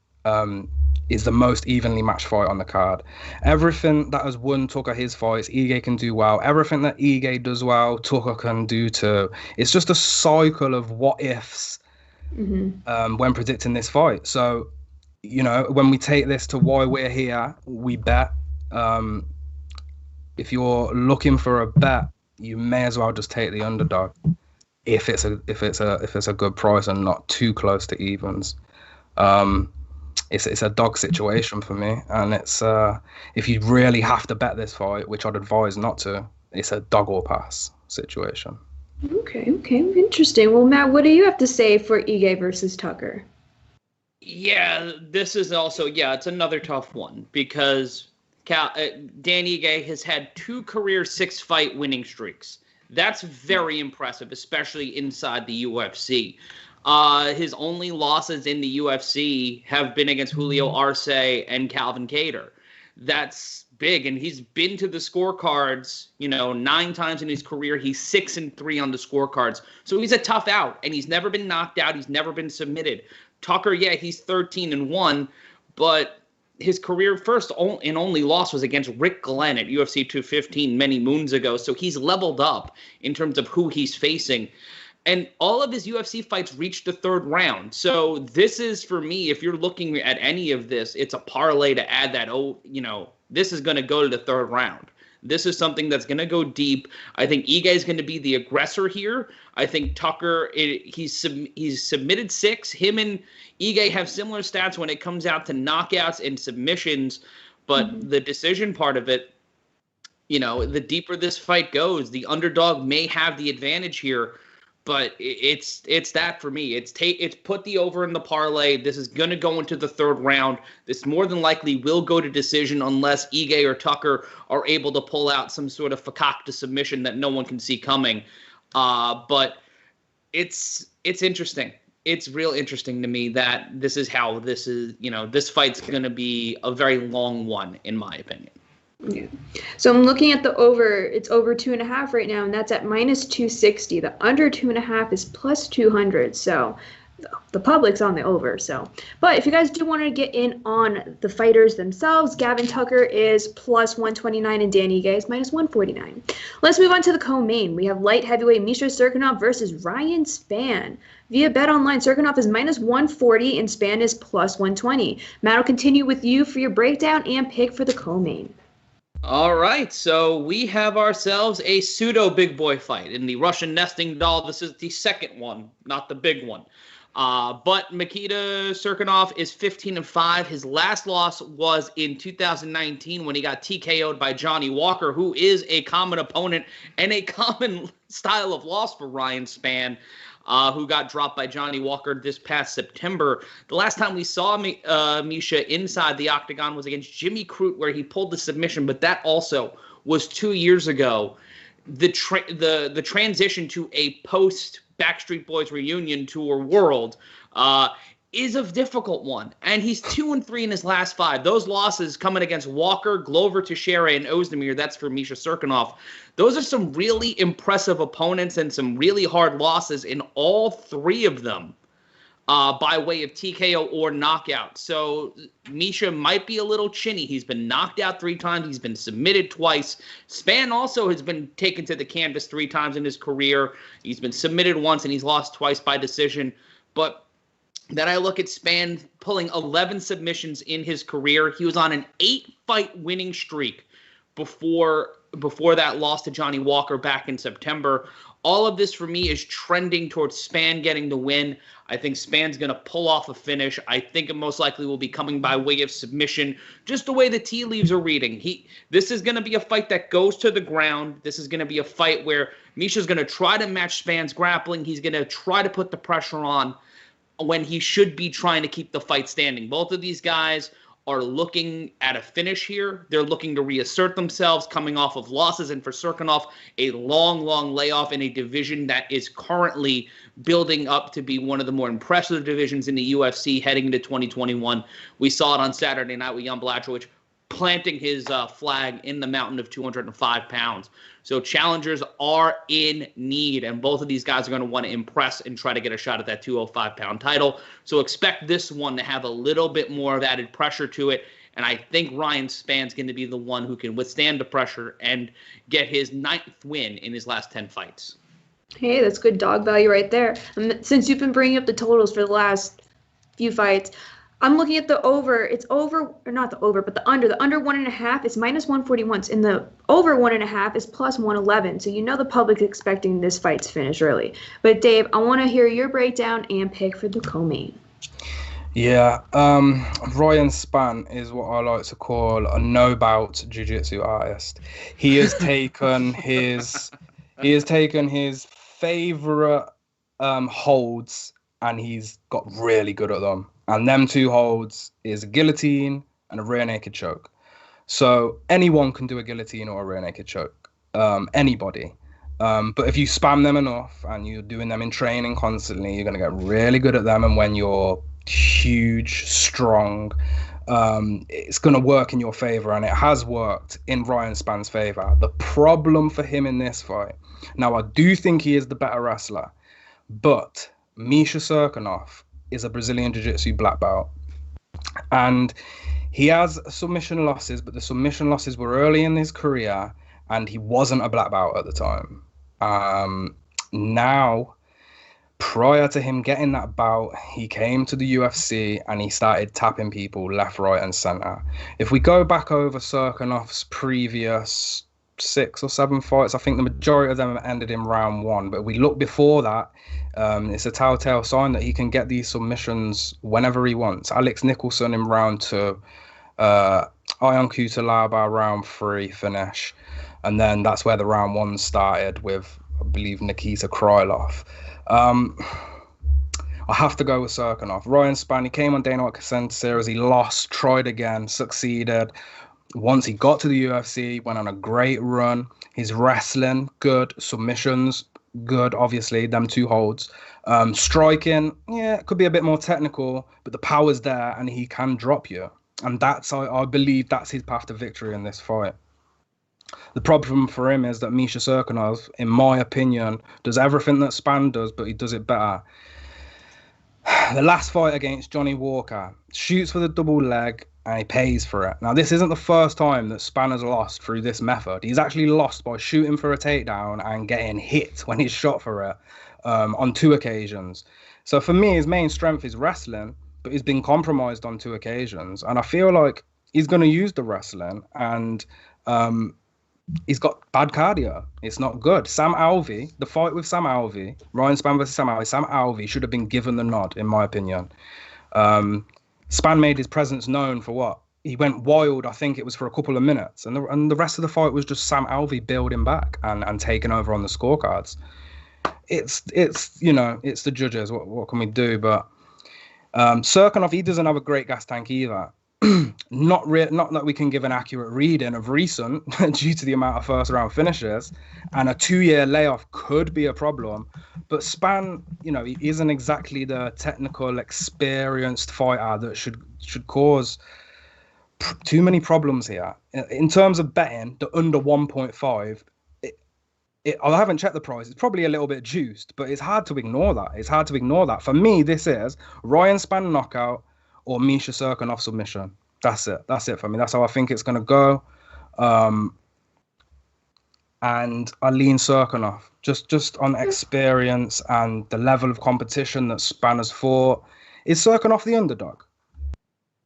is the most evenly matched fight on the card. Everything that has won Tucker his fights, Ige can do well. Everything that Ige does well, Tucker can do too. It's just a cycle of what ifs when predicting this fight. So, when we take this to why we're here, we bet. If you're looking for a bet, you may as well just take the underdog if it's a good price and not too close to evens. It's a dog situation for me, and it's if you really have to bet this fight, which I'd advise not to, it's a dog or pass situation. Okay, interesting. Well, Matt, what do you have to say for Ige versus Tucker? Yeah, this is also it's another tough one because Dan Ige has had 2 career 6-fight winning streaks. That's very impressive, especially inside the UFC. His only losses in the UFC have been against Julio Arce and Calvin Kattar. That's big, and he's been to the scorecards, 9 times in his career. He's 6-3 on the scorecards. So he's a tough out, and he's never been knocked out. He's never been submitted. Tucker, yeah, he's 13-1, but his career first and only loss was against Rick Glenn at UFC 215 many moons ago. So he's leveled up in terms of who he's facing. And all of his UFC fights reached the 3rd round. So this is, for me, if you're looking at any of this, it's a parlay to add that, this is going to go to the 3rd round. This is something that's going to go deep. I think Ige is going to be the aggressor here. I think Tucker, he's submitted 6. Him and Ige have similar stats when it comes out to knockouts and submissions. But the decision part of it, the deeper this fight goes, the underdog may have the advantage here. But it's that for me. It's put the over in the parlay. This is going to go into the 3rd round. This more than likely will go to decision unless Ige or Tucker are able to pull out some sort of fakakta submission that no one can see coming. But it's interesting. It's real interesting to me that this is how this is. This fight's going to be a very long one, in my opinion. Yeah. So I'm looking at the over. It's over 2.5 right now, and that's at -260. The under 2.5 is +200. So the public's on the over. But if you guys do want to get in on the fighters themselves, Gavin Tucker is +129 and Dan Ige is -149. Let's move on to the co-main. We have light heavyweight Misha Cirkunov versus Ryan Spann. Via BetOnline, Cirkunov is -140 and Spann is +120. Matt, will continue with you for your breakdown and pick for the co-main. All right, so we have ourselves a pseudo big boy fight in the Russian nesting doll. This is the second one, not the big one. But Mikita Cirkunov is 15-5. His last loss was in 2019 when he got TKO'd by Johnny Walker, who is a common opponent and a common style of loss for Ryan Spann, who got dropped by Johnny Walker this past September. The last time we saw Misha inside the octagon was against Jimmy Crute, where he pulled the submission, but that also was 2 years ago. The transition to a post Backstreet Boys reunion tour world is a difficult one, and he's 2-3 in his last 5. Those losses coming against Walker, Glover, Teixeira, and Ozdemir, that's for Misha Cirkunov. Those are some really impressive opponents and some really hard losses in all 3 of them by way of TKO or knockout. So Misha might be a little chinny. He's been knocked out 3 times. He's been submitted twice. Spann also has been taken to the canvas 3 times in his career. He's been submitted once, and he's lost twice by decision. But then I look at Spann pulling 11 submissions in his career. He was on an 8-fight winning streak before that loss to Johnny Walker back in September. All of this for me is trending towards Spann getting the win. I think Spann's going to pull off a finish. I think it most likely will be coming by way of submission, just the way the tea leaves are reading. This is going to be a fight that goes to the ground. This is going to be a fight where Misha's going to try to match Spann's grappling. He's going to try to put the pressure on when he should be trying to keep the fight standing. Both of these guys are looking at a finish here. They're looking to reassert themselves coming off of losses, and for Cirkunov, a long layoff in a division that is currently building up to be one of the more impressive divisions in the UFC heading into 2021. We saw it on Saturday night with Jan Blachowicz planting his flag in the mountain of 205 pounds. So challengers are in need, and both of these guys are going to want to impress and try to get a shot at that 205-pound title. So expect this one to have a little bit more of added pressure to it, and I think Ryan Spann's going to be the one who can withstand the pressure and get his 9th win in his last 10 fights. Hey, that's good dog value right there. Since you've been bringing up the totals for the last few fights, I'm looking at the over. It's over, or not the over, but the under. The under 1.5 is -141, and the over 1.5 is +111. So you know the public's expecting this fight to finish early. But Dave, I want to hear your breakdown and pick for the co-main. Yeah, Ryan Spann is what I like to call a no-bout jiu-jitsu artist. He has taken his favorite holds, and he's got really good at them. And them 2 holds is a guillotine and a rear naked choke. So anyone can do a guillotine or a rear naked choke. Anybody. But if you spam them enough and you're doing them in training constantly, you're going to get really good at them. And when you're huge, strong, it's going to work in your favor, and it has worked in Ryan Spann's favor. The problem for him in this fight, now I do think he is the better wrestler, but Misha Cirkunov is a Brazilian Jiu-Jitsu black belt, and he has submission losses, but the submission losses were early in his career, and he wasn't a black belt at the time. Now, prior to him getting that bout, he came to the UFC and he started tapping people left, right, and center. If we go back over Cirkunov's previous 6 or 7 fights, I think the majority of them ended in round 1. But if we look before that, it's a telltale sign that he can get these submissions whenever he wants. Alex Nicholson in round 2, Ion Cutelaba round 3 finish, and then that's where the round 1 started with, I believe, Nikita Krylov. I have to go with Cirkunov. Ryan Spann, he came on Dana White Contender Series, he lost, tried again, succeeded. Once he got to the UFC, went on a great run. His wrestling, good. Submissions, good, obviously, them 2 holds. Striking, yeah, it could be a bit more technical, but the power's there and he can drop you. And that's, I believe that's his path to victory in this fight. The problem for him is that Misha Cirkunov, in my opinion, does everything that Spann does, but he does it better. The last fight against Johnny Walker, shoots for the double leg and he pays for it. Now, this isn't the first time that Spann has lost through this method. He's actually lost by shooting for a takedown and getting hit when he's shot for it on 2 occasions. So for me, his main strength is wrestling, but he's been compromised on 2 occasions. And I feel like he's going to use the wrestling, and he's got bad cardio. It's not good. Sam Alvey, the fight with Sam Alvey, Ryan Spann versus Sam Alvey should have been given the nod, in my opinion. Spann made his presence known for what? He went wild, I think it was for a couple of minutes. And the rest of the fight was just Sam Alvey building back and taking over on the scorecards. It's you know, it's the judges. What can we do? But Cirkunov, he doesn't have a great gas tank either. Not that we can give an accurate reading of recent due to the amount of first round finishes, and a 2-year layoff could be a problem. But Spann, you know, he isn't exactly the technical, experienced fighter that should cause too many problems here. In terms of betting, the under 1.5, I haven't checked the price. It's probably a little bit juiced, but it's hard to ignore that. For me, this is Ryan Spann knockout or Misha Cirkunov submission. That's it for me. That's how I think it's going to go. And I lean Cirkunov just on experience and the level of competition that Spann has fought. Is Cirkunov the underdog?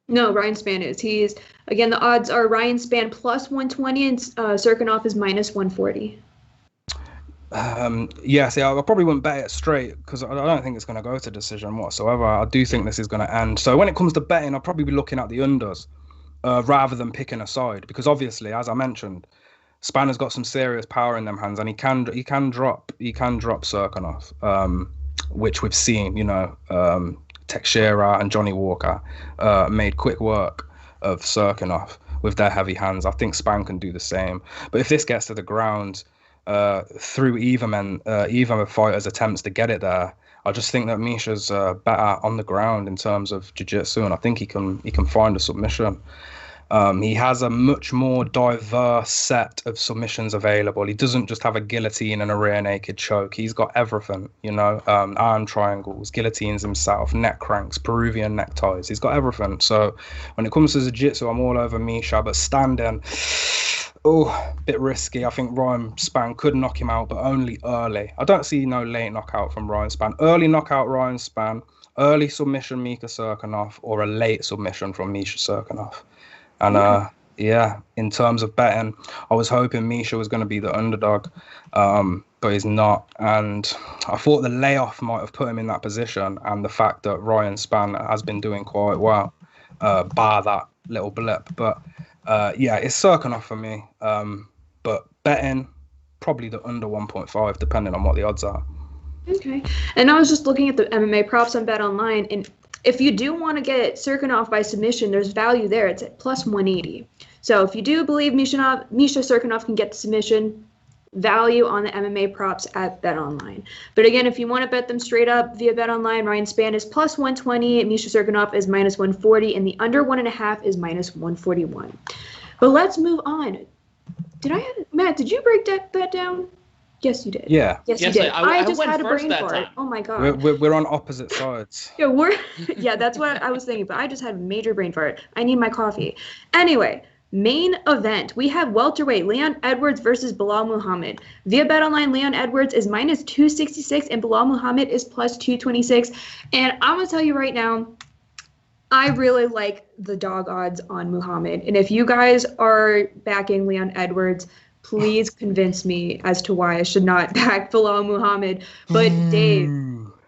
No, Ryan Spann is. He's, again, the odds are Ryan Spann plus 120 and Cirkunov is minus 140. Yeah, see, I probably wouldn't bet it straight because I don't think it's going to go to decision whatsoever. I do think this is going to end. So when it comes to betting, I'll probably be looking at the unders rather than picking a side, because obviously, as I mentioned, Spann has got some serious power in them hands, and he can drop Cirkunov, which we've seen. You know, Teixeira and Johnny Walker made quick work of Cirkunov with their heavy hands. I think Spann can do the same. But if this gets to the ground, through either fighters' attempts to get it there, I just think that Misha's better on the ground in terms of jiu-jitsu, and I think he can find a submission. He has a much more diverse set of submissions available. He doesn't just have a guillotine and a rear naked choke. He's got everything, you know, arm triangles, guillotines himself, neck cranks, Peruvian neckties. He's got everything. So when it comes to jiu-jitsu, I'm all over Misha, but standing, a bit risky. I think Ryan Spann could knock him out, but only early. I don't see no late knockout from Ryan Spann. Early knockout Ryan Spann, early submission Misha Cirkunov, or a late submission from Misha Cirkunov. And yeah, in terms of betting, I was hoping Misha was going to be the underdog, but he's not. And I thought the layoff might have put him in that position, and the fact that Ryan Spann has been doing quite well, bar that little blip. But yeah, it's Cirkunov for me. But betting, probably the under 1.5, depending on what the odds are. Okay. And I was just looking at the MMA props on Bet Online, and if you do want to get Cirkunov by submission, there's value there. It's at plus 180. So if you do believe Misha Cirkunov can get the submission, value on the MMA props at BetOnline. But again, if you want to bet them straight up via BetOnline, Ryan Spann is plus 120, Misha Cirkunov is minus 140, and the under 1.5 is minus 141. But let's move on. Matt, did you break that down? Yes, you did. Yeah. Yes, you did. I just went had a first brain that fart. time. Oh my god. We're on opposite sides. Yeah, that's what I was thinking, but I just had a major brain fart. I need my coffee. Anyway, main event. We have welterweight Leon Edwards versus Belal Muhammad. Via BetOnline, Leon Edwards is minus 266 and Belal Muhammad is plus 226. And I'm going to tell you right now, I really like the dog odds on Muhammad. And if you guys are backing Leon Edwards, please convince me as to why I should not back Belal Muhammad. But Dave,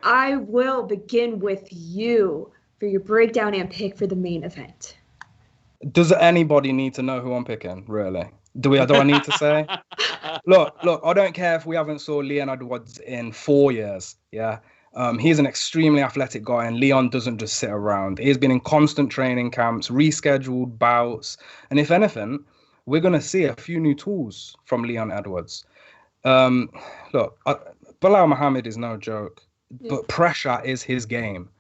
I will begin with you for your breakdown and pick for the main event. Does anybody need to know who I'm picking, really? Do I need to say? Look, I don't care if we haven't saw Leon Edwards in 4 years, yeah? He's an extremely athletic guy, and Leon doesn't just sit around. He's been in constant training camps, rescheduled bouts, and if anything, we're going to see a few new tools from Leon Edwards. Belal Muhammad is no joke, but pressure is his game.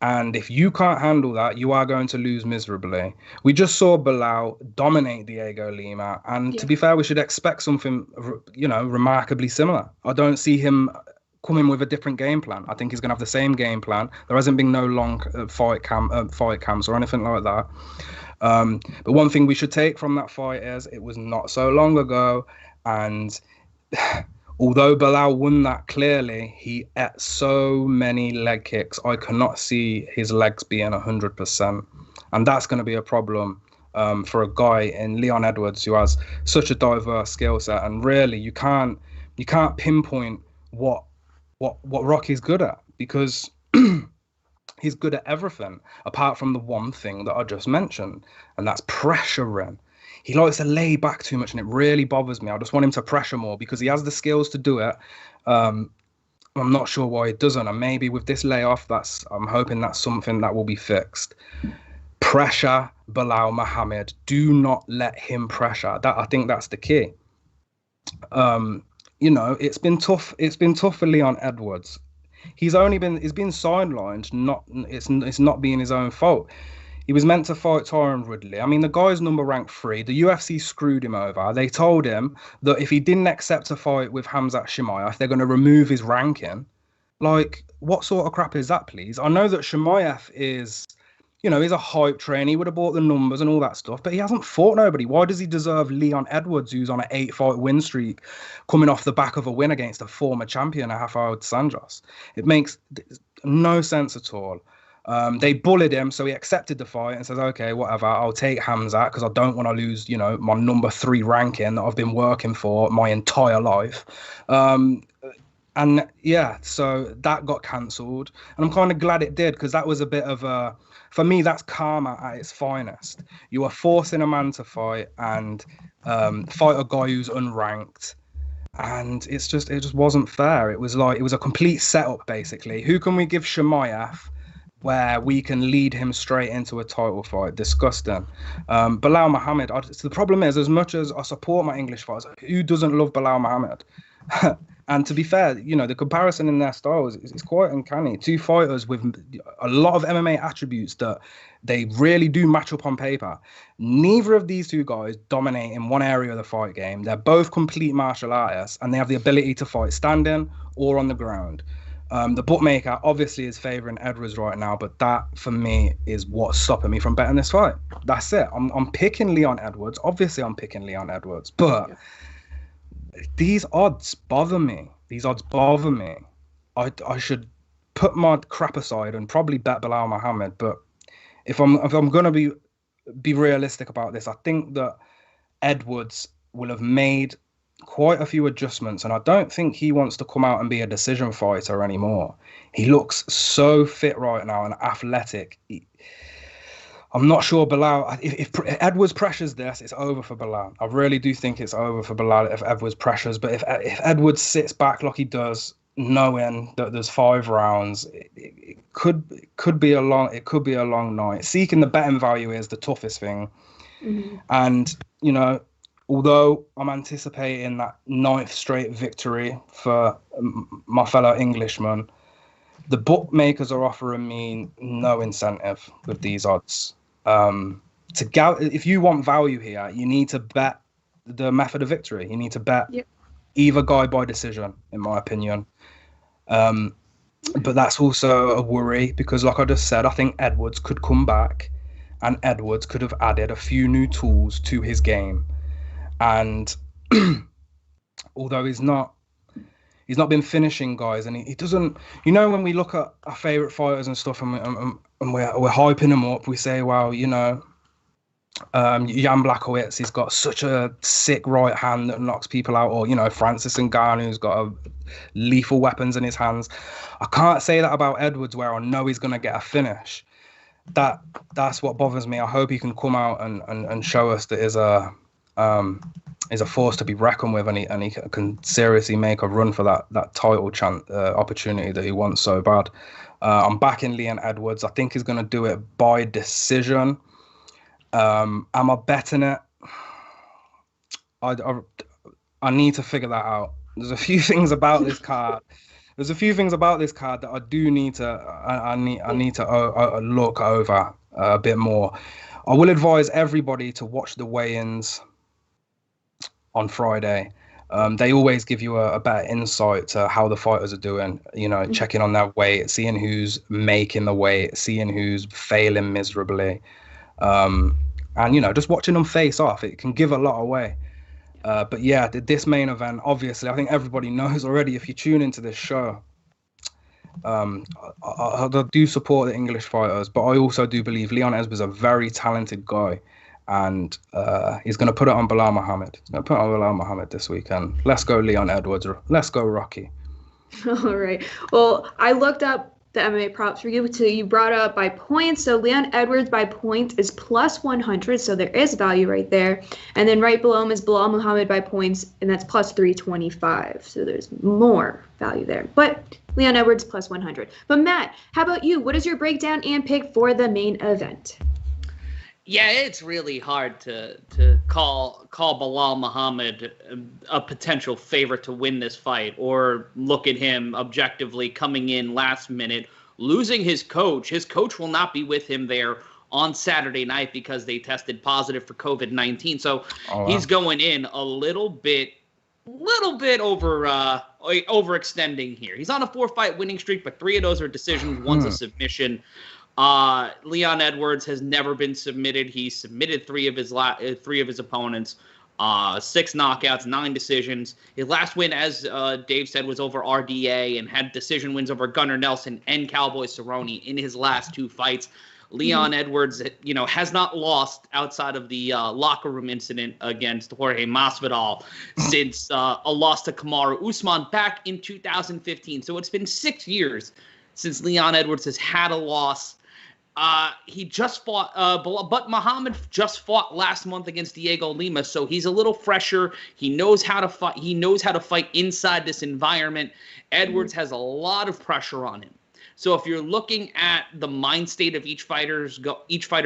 And if you can't handle that, you are going to lose miserably. We just saw Belal dominate Diego Lima, and to be fair, we should expect something, remarkably similar. I don't see him coming with a different game plan. I think he's going to have the same game plan. There hasn't been no long fight camps or anything like that. But one thing we should take from that fight is it was not so long ago, and although Belal won that clearly, he ate so many leg kicks. I cannot see his legs being 100%, and that's going to be a problem for a guy in Leon Edwards who has such a diverse skill set. And really, you can't pinpoint what Rocky's good at, because he's good at everything apart from the one thing that I just mentioned, and that's pressuring. He likes to lay back too much, and it really bothers me. I just want him to pressure more because he has the skills to do it. I'm not sure why he doesn't, and maybe with this layoff, I'm hoping that's something that will be fixed. Pressure Belal Muhammad. Do not let him pressure. I think that's the key. It's been tough. It's been tough for Leon Edwards. He's been sidelined. It's not being his own fault. He was meant to fight Tyron Woodley. I mean, the guy's number ranked 3. The UFC screwed him over. They told him that if he didn't accept a fight with Khamzat Chimaev, they're going to remove his ranking. Like, what sort of crap is that, please? I know that Chimaev is, he's a hype train. He would have bought the numbers and all that stuff, but he hasn't fought nobody. Why does he deserve Leon Edwards, who's on an 8-fight win streak, coming off the back of a win against a former champion, Rafael Santos? It makes no sense at all. They bullied him, so he accepted the fight and says, okay, whatever, I'll take Khamzat because I don't want to lose, my number 3 ranking that I've been working for my entire life. So that got cancelled. And I'm kind of glad it did, because that was a bit of for me, that's karma at its finest. You are forcing a man to fight and fight a guy who's unranked. And it just wasn't fair. It was a complete setup, basically. Who can we give Chimaev where we can lead him straight into a title fight? Disgusting. Belal Muhammad, the problem is, as much as I support my English fighters, who doesn't love Belal Muhammad? And to be fair, the comparison in their styles is quite uncanny. 2 fighters with a lot of MMA attributes that they really do match up on paper. Neither of these 2 guys dominate in one area of the fight game. They're both complete martial artists, and they have the ability to fight standing or on the ground. The bookmaker obviously is favouring Edwards right now, but that, for me, is what's stopping me from betting this fight. That's it. I'm picking Leon Edwards. Obviously, I'm picking Leon Edwards, but these odds bother me. I should put my crap aside and probably bet Belal Muhammad, but if I'm gonna be realistic about this, I think that Edwards will have made quite a few adjustments, and I don't think he wants to come out and be a decision fighter anymore. He looks so fit right now and athletic. I'm not sure Belal, if Edwards pressures this, it's over for Belal. I really do think it's over for Belal if Edwards pressures, but if Edwards sits back like he does, knowing that there's 5 rounds, it could be a long night. Seeking the betting value is the toughest thing. Mm-hmm. And although I'm anticipating that 9th straight victory for my fellow Englishman, the bookmakers are offering me no incentive with these odds. If you want value here, you need to bet the method of victory. You need to bet either guy by decision, in my opinion. But that's also a worry because, like I just said, I think Edwards could come back and Edwards could have added a few new tools to his game. And although he's not been finishing guys, and he doesn't, when we look at our favorite fighters and stuff, and we're hyping them up, we say, well, Jan Blachowicz, he's got such a sick right hand that knocks people out, or Francis Ngannou, who's got lethal weapons in his hands. I can't say that about Edwards, where I know he's going to get a finish. That's what bothers me. I hope he can come out and show us that is a force to be reckoned with, and he can seriously make a run for that title opportunity that he wants so bad. I'm backing Leon Edwards. I think he's going to do it by decision. Am I betting it? I need to figure that out. There's a few things about this card. That I do need to. I need to look over a bit more. I will advise everybody to watch the weigh-ins on Friday. They always give you a better insight to how the fighters are doing. Checking on their weight, seeing who's making the weight, seeing who's failing miserably. And just watching them face off, it can give a lot away. But yeah, this main event, obviously, I think everybody knows already if you tune into this show. I do support the English fighters, but I also do believe Leon Edwards is a very talented guy, and he's going to put it on Belal Muhammad. He's going to put it on Belal Muhammad this weekend. Let's go, Leon Edwards. Let's go, Rocky. All right. Well, I looked up the MMA props for you. So you brought up by points. So Leon Edwards by points is plus 100. So there is value right there. And then right below him is Belal Muhammad by points, and that's plus 325. So there's more value there. But Leon Edwards plus 100. But Matt, how about you? What is your breakdown and pick for the main event? Yeah, it's really hard to call Belal Muhammad a potential favorite to win this fight, or look at him objectively coming in last minute, losing his coach. His coach will not be with him there on Saturday night because they tested positive for COVID-19. So he's going in a little bit overextending here. He's on a 4-fight winning streak, but 3 of those are decisions, one's a submission. Leon Edwards has never been submitted. He submitted 3 of his opponents, 6 knockouts, 9 decisions. His last win, as Dave said, was over RDA, and had decision wins over Gunnar Nelson and Cowboy Cerrone in his last 2 fights. Leon Edwards, has not lost outside of the locker room incident against Jorge Masvidal since a loss to Kamaru Usman back in 2015. So it's been 6 years since Leon Edwards has had a loss. He just fought, but Muhammad just fought last month against Diego Lima, so he's a little fresher. He knows how to fight. He knows how to fight inside this environment. Edwards has a lot of pressure on him. So if you're looking at the mind state of each fighter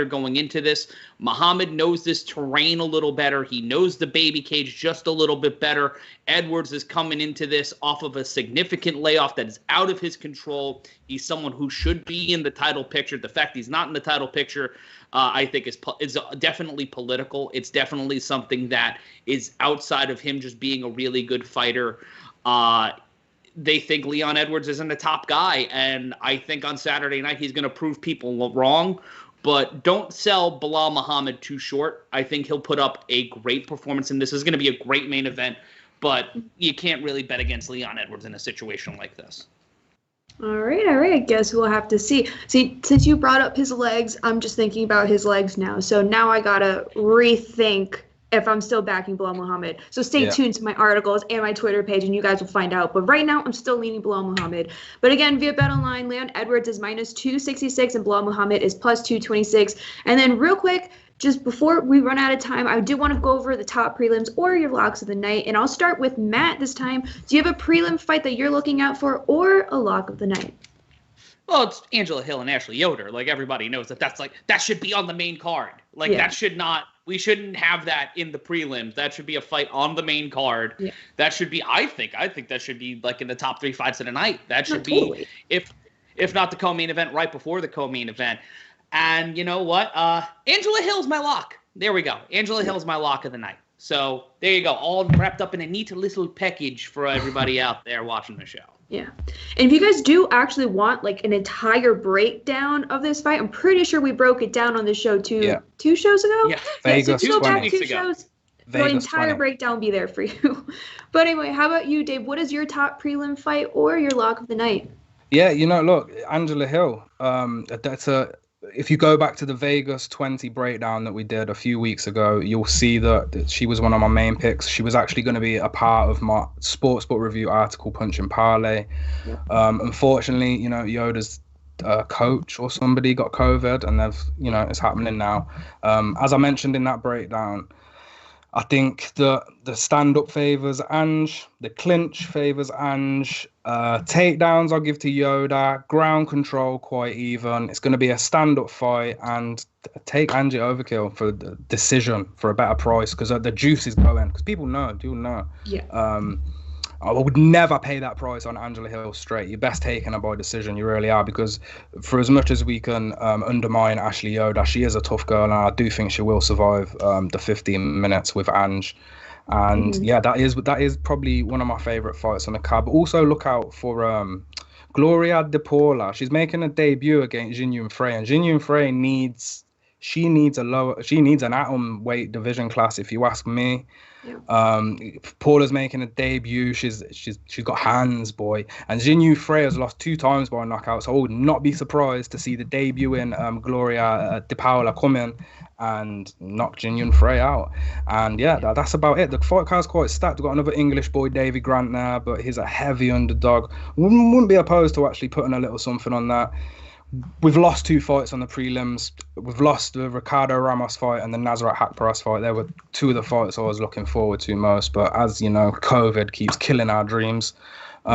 going into this, Muhammad knows this terrain a little better. He knows the baby cage just a little bit better. Edwards is coming into this off of a significant layoff that is out of his control. He's someone who should be in the title picture. The fact he's not in the title picture, I think, is definitely political. It's definitely something that is outside of him just being a really good fighter. They think Leon Edwards isn't a top guy, and I think on Saturday night he's going to prove people wrong. But don't sell Belal Muhammad too short. I think he'll put up a great performance, and this is going to be a great main event. But you can't really bet against Leon Edwards in a situation like this. All right. I guess we'll have to see. See, since you brought up his legs, I'm just thinking about his legs now. So now I got to rethink if I'm still backing Belal Muhammad. So stay tuned to my articles and my Twitter page, and you guys will find out. But right now, I'm still leaning Belal Muhammad. But again, via BetOnline, Leon Edwards is minus 266, and Belal Muhammad is plus 226. And then real quick, just before we run out of time, I do want to go over the top prelims or your locks of the night. And I'll start with Matt this time. Do you have a prelim fight that you're looking out for, or a lock of the night? Well, it's Angela Hill and Ashley Yoder. Like, everybody knows that should be on the main card. Like, that should not, We shouldn't have that in the prelims. That should be a fight on the main card. Yeah. That should be, I think that should be like in the top 3 fights of the night. That should be, if not the co-main event, right before the co-main event. And you know what? Angela Hill's my lock. There we go. Angela Hill's my lock of the night. So there you go. All wrapped up in a neat little package for everybody out there watching the show. Yeah. And if you guys do actually want like an entire breakdown of this fight, I'm pretty sure we broke it down on the show 2 shows ago. Yeah. Vegas, so go back 2 shows. The entire breakdown will be there for you. But anyway, how about you, Dave? What is your top prelim fight or your lock of the night? Yeah, look, Angela Hill. If you go back to the Vegas 20 breakdown that we did a few weeks ago, you'll see that she was one of my main picks. She was actually going to be a part of my Sportsbook Review article, Punch and Parlay. Yeah. Unfortunately, Yoda's coach or somebody got COVID, and it's happening now. As I mentioned in that breakdown, I think the stand-up favors Ange, the clinch favors Ange, takedowns I'll give to Yoda, ground control quite even. It's going to be a stand-up fight, and take Ange overkill for the decision for a better price, because the juice is going, because people know. Yeah. I would never pay that price on Angela Hill straight. You're best taking her by decision. You really are, because for as much as we can undermine Ashley Yoda, she is a tough girl, and I do think she will survive the 15 minutes with Ange. And that is probably one of my favorite fights on the card. But also look out for Gloria De Paula. She's making a debut against Jinyun Frey, and Jinyun Frey needs an atom weight division class, if you ask me. Yeah. Paula's making a debut. She's got hands, boy. And Jinyun Frey has lost 2 times by knockout, so I would not be surprised to see the debut in Gloria De Paula come in and knock Jinyun Frey out. And that's about it. The fight card's quite stacked. We've got another English boy, Davy Grant, there, but he's a heavy underdog. Wouldn't be opposed to actually putting a little something on that. We've lost 2 fights on the prelims. We've lost the Ricardo Ramos fight and the Nasrat Haqparast fight. They were 2 of the fights I was looking forward to most. But as you know, COVID keeps killing our dreams. We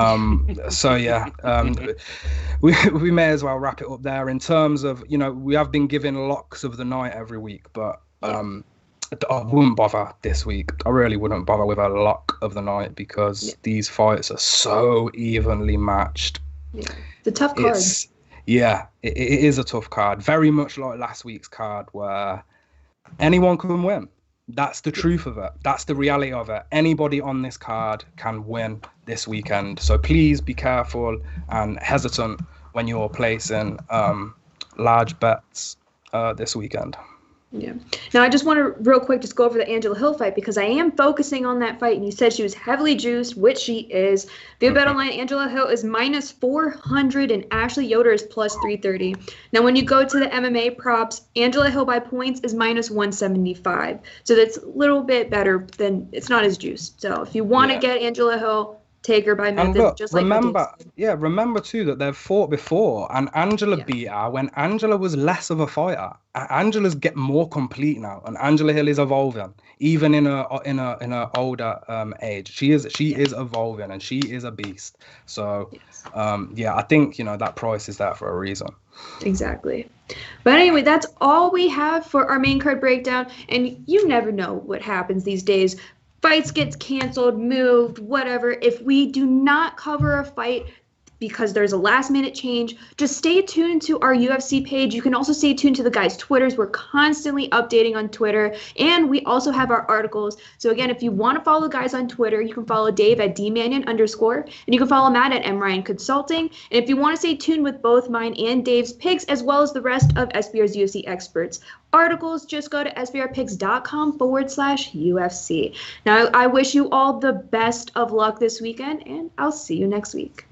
may as well wrap it up there. In terms of, we have been given locks of the night every week, but I wouldn't bother this week. I really wouldn't bother with a lock of the night, because these fights are so evenly matched. Yeah, it's a tough card. It is a tough card. Very much like last week's card, where anyone can win. That's the truth of it. That's the reality of it. Anybody on this card can win this weekend. So please be careful and hesitant when you're placing large bets this weekend. Yeah. Now, I just want to real quick just go over the Angela Hill fight, because I am focusing on that fight, and you said she was heavily juiced, which she is. Via Bet Online, Angela Hill is minus 400 and Ashley Yoder is plus 330. Now, when you go to the MMA props, Angela Hill by points is minus 175. So that's a little bit better than, it's not as juiced. So if you want to get Angela Hill, take her by method, look, just like remember too that they've fought before, and Angela beat her when Angela was less of a fighter. Angela's get more complete now, and Angela Hill is evolving, even in a older age. She is evolving, and she is a beast. So I think that price is there for a reason. Exactly. But anyway, that's all we have for our main card breakdown, and you never know what happens these days. Fights gets canceled, moved, whatever. If we do not cover a fight because there's a last minute change, just stay tuned to our UFC page. You can also stay tuned to the guys' Twitters. We're constantly updating on Twitter, and we also have our articles. So again, if you want to follow the guys on Twitter, you can follow Dave at @dmanion_, and you can follow Matt at @mryan consulting. And if you want to stay tuned with both mine and Dave's picks, as well as the rest of SBR's UFC experts articles, just go to sbrpicks.com/UFC. Now, I wish you all the best of luck this weekend, and I'll see you next week.